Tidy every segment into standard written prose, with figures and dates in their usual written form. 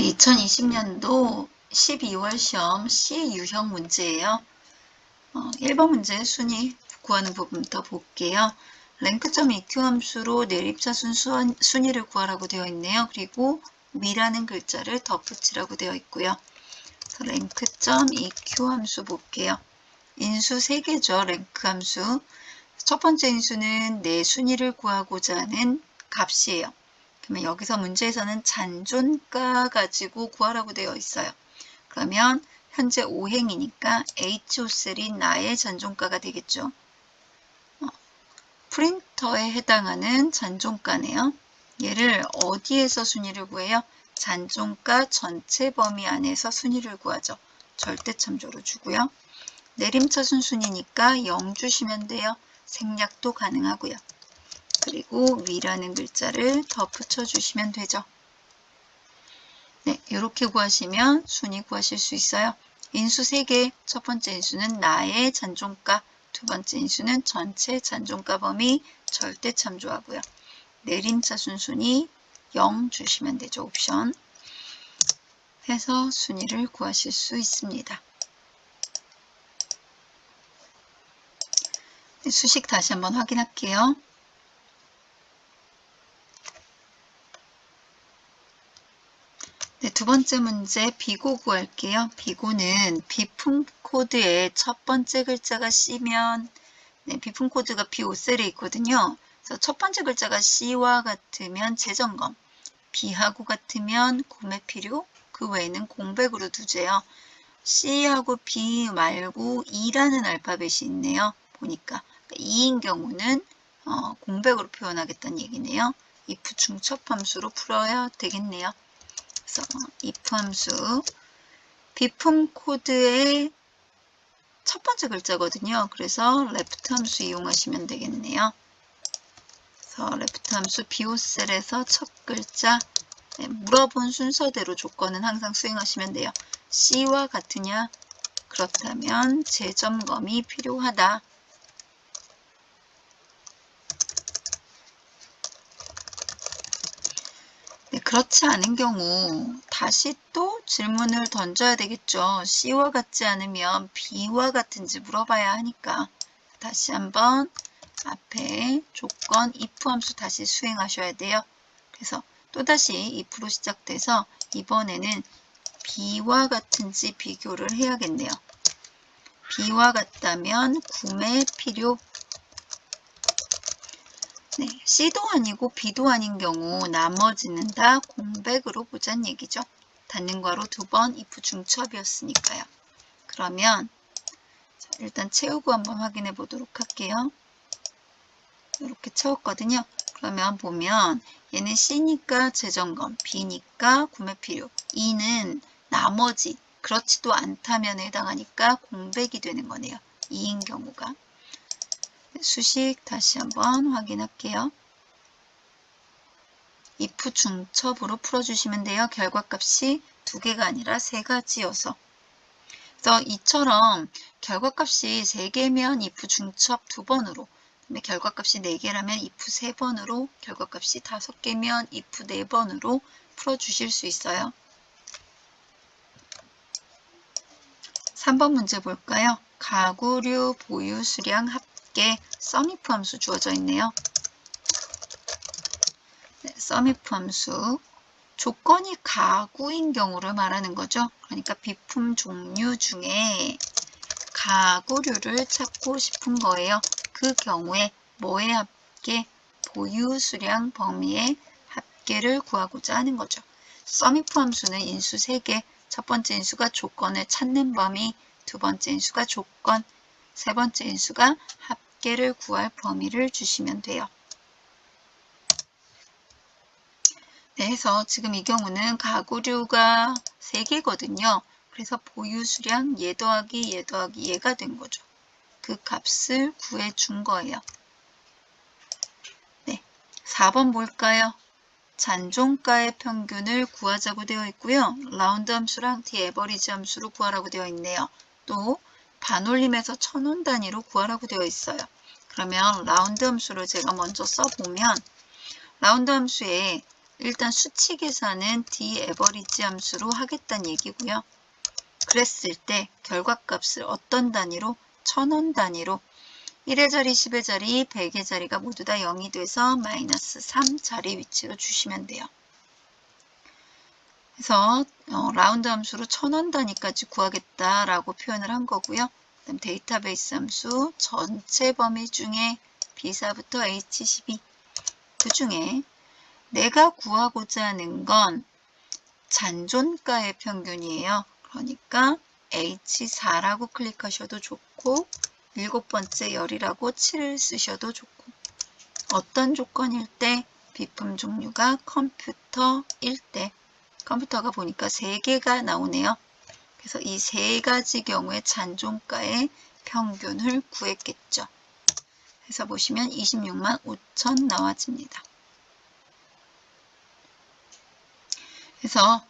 2020년도 12월 시험 C 유형 문제예요. 1번 문제 순위 구하는 부분부터 볼게요. 랭크점 EQ 함수로 내립차순 순위를 구하라고 되어 있네요. 그리고 위라는 글자를 덧붙이라고 되어 있고요. 랭크점 EQ 함수 볼게요. 인수 3개죠. 랭크 함수. 첫 번째 인수는 내 순위를 구하고자 하는 값이에요. 그러면 여기서 문제에서는 잔존가 가지고 구하라고 되어 있어요. 그러면 현재 5행이니까 HO3 나의 잔존가가 되겠죠. 프린터에 해당하는 잔존가네요. 얘를 어디에서 순위를 구해요? 잔존가 전체 범위 안에서 순위를 구하죠. 절대참조로 주고요. 내림차순 순위니까 0 주시면 돼요. 생략도 가능하고요. 그리고 위라는 글자를 덧붙여 주시면 되죠. 네, 이렇게 구하시면 순위 구하실 수 있어요. 인수 3개, 첫 번째 인수는 나의 잔존가, 두 번째 인수는 전체 잔존가 범위 절대 참조하고요. 내림차순 순위 0 주시면 되죠. 옵션. 해서 순위를 구하실 수 있습니다. 네, 수식 다시 한번 확인할게요. 네, 두 번째 문제 비고 구할게요. 비고는 비품 코드의 첫 번째 글자가 C면 비품 코드가 B5셀에 있거든요. 그래서 첫 번째 글자가 C와 같으면 재점검, B하고 같으면 구매 필요, 그 외에는 공백으로 두재요. C하고 B 말고 E라는 알파벳이 있네요. 보니까 E인 경우는 공백으로 표현하겠다는 얘기네요. if 중첩 함수로 풀어야 되겠네요. 그래서 if 함수 비품 코드의 첫 번째 글자거든요. 그래서 left 함수 이용하시면 되겠네요. 그래서 left 함수 비오셀에서 첫 글자 물어본 순서대로 조건은 항상 수행하시면 돼요. C와 같으냐? 그렇다면 재점검이 필요하다. 네, 그렇지 않은 경우 다시 또 질문을 던져야 되겠죠. C와 같지 않으면 B와 같은지 물어봐야 하니까 다시 한번 앞에 조건 if 함수 다시 수행하셔야 돼요. 그래서 또다시 if로 시작돼서 이번에는 B와 같은지 비교를 해야겠네요. B와 같다면 구매 필요. 네, C도 아니고 B도 아닌 경우 나머지는 다 공백으로 보자는 얘기죠. 닫는 괄호 2번 if 중첩이었으니까요. 그러면 일단 채우고 한번 확인해 보도록 할게요. 이렇게 채웠거든요. 그러면 보면 얘는 C니까 재점검, B니까 구매 필요, E는 나머지 그렇지도 않다면 해당하니까 공백이 되는 거네요. 2인 경우가. 수식 다시 한번 확인할게요. if 중첩으로 풀어주시면 돼요. 결과값이 2개가 아니라 3가지여서. 그래서 이처럼 결과값이 3개면 if 중첩 2번으로, 결과값이 4개라면 if 3번으로, 결과값이 5개면 if 4번으로 풀어주실 수 있어요. 3번 문제 볼까요? 가구류 보유 수량 합계 sumif 함수 주어져 있네요. 네, sumif 함수 조건이 가구인 경우를 말하는 거죠. 그러니까 비품 종류 중에 가구류를 찾고 싶은 거예요. 그 경우에 뭐의 합계? 보유 수량 범위의 합계를 구하고자 하는 거죠. sumif 함수는 인수 3개, 첫 번째 인수가 조건을 찾는 범위, 두 번째 인수가 조건, 세 번째 인수가 합계를 구할 범위를 주시면 돼요. 네, 해서 지금 이 경우는 가구류가 3개거든요. 그래서 보유 수량 얘 더하기 얘 더하기 얘가 된 거죠. 그 값을 구해 준 거예요. 네, 4번 볼까요? 잔존가의 평균을 구하자고 되어 있고요. 라운드 함수랑 디에버리지 함수로 구하라고 되어 있네요. 또 반올림에서 천원 단위로 구하라고 되어 있어요. 그러면 라운드 함수를 제가 먼저 써보면 라운드 함수에 일단 수치 계산은 d-average 함수로 하겠다는 얘기고요. 그랬을 때 결과값을 어떤 단위로? 1000원 단위로 1의 자리, 10의 자리, 100의 자리가 모두 다 0이 돼서 마이너스 3 자리 위치로 주시면 돼요. 그래서 라운드 함수로 1000원 단위까지 구하겠다라고 표현을 한 거고요. 그다음 데이터베이스 함수 전체 범위 중에 B사부터 H12 그 중에 내가 구하고자 하는 건 잔존가의 평균이에요. 그러니까 H4라고 클릭하셔도 좋고 7번째 열이라고 7을 쓰셔도 좋고 어떤 조건일 때 비품 종류가 컴퓨터일 때 컴퓨터가 보니까 3개가 나오네요. 그래서 이 3가지 경우에 잔존가의 평균을 구했겠죠. 그래서 보시면 26만 5천 나와집니다. 그래서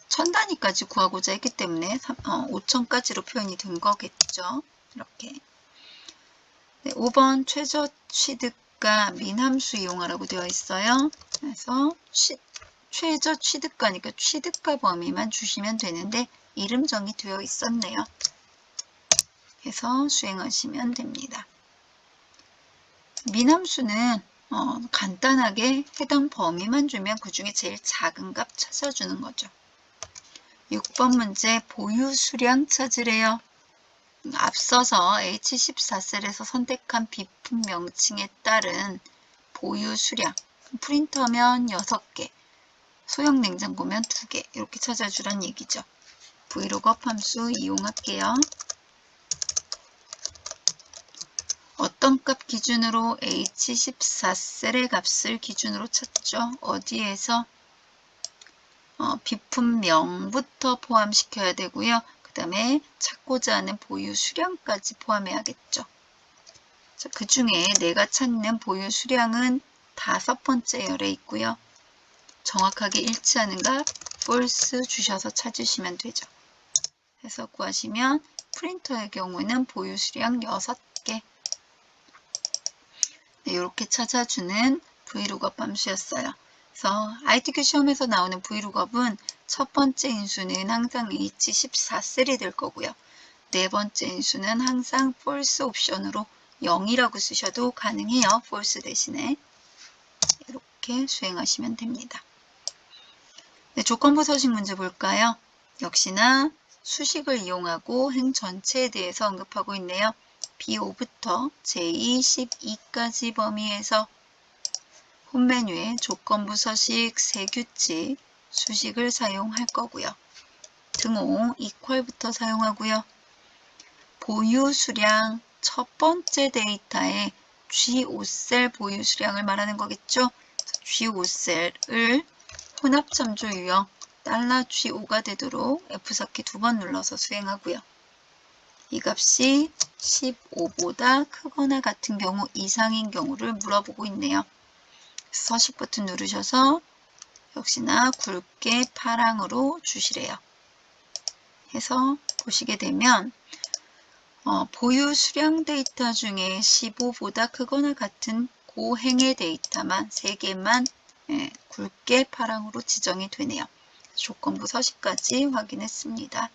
1000단위까지 구하고자 했기 때문에 5천까지로 표현이 된 거겠죠. 이렇게. 네, 5번 최저 취득가 민함수 이용하라고 되어 있어요. 그래서 최저 취득가니까 취득가 범위만 주시면 되는데 이름 정의되어 있었네요. 그래서 수행하시면 됩니다. 민함수는 간단하게 해당 범위만 주면 그 중에 제일 작은 값 찾아주는 거죠. 6번 문제 보유 수량 찾으래요. 앞서서 H14셀에서 선택한 비품 명칭에 따른 보유 수량, 프린터면 6개, 소형 냉장고면 2개 이렇게 찾아주란 얘기죠. 브이로그업 함수 이용할게요. 어떤 값 기준으로 H14셀의 값을 기준으로 찾죠. 어디에서? 비품명부터 포함시켜야 되고요. 그 다음에 찾고자 하는 보유 수량까지 포함해야겠죠. 그 중에 내가 찾는 보유 수량은 5번째 열에 있고요. 정확하게 일치하는 값 false 주셔서 찾으시면 되죠. 해서 구하시면 프린터의 경우는 보유 수량 6개 네, 이렇게 찾아주는 브이로그업 함수였어요. 그래서 ITQ 시험에서 나오는 브이로그업은 첫 번째 인수는 항상 H14셀이 될 거고요. 네 번째 인수는 항상 false 옵션으로 0이라고 쓰셔도 가능해요. false 대신에. 이렇게 수행하시면 됩니다. 네, 조건부 서식 문제 볼까요? 역시나 수식을 이용하고 행 전체에 대해서 언급하고 있네요. B5부터 J12까지 범위에서 홈 메뉴에 조건부 서식, 세규칙, 수식을 사용할 거고요. 등호, equal부터 사용하고요. 보유 수량, 첫 번째 데이터에 G5셀 보유 수량을 말하는 거겠죠. G5셀을 혼합참조 유형 $G5가 되도록 F4키 2번 눌러서 수행하고요. 이 값이 15보다 크거나 같은 경우 이상인 경우를 물어보고 있네요. 서식 버튼 누르셔서 역시나 굵게 파랑으로 주시래요. 해서 보시게 되면 보유 수량 데이터 중에 15보다 크거나 같은 고행의 데이터만 3개만 굵게 파랑으로 지정이 되네요. 조건부 서식까지 확인했습니다.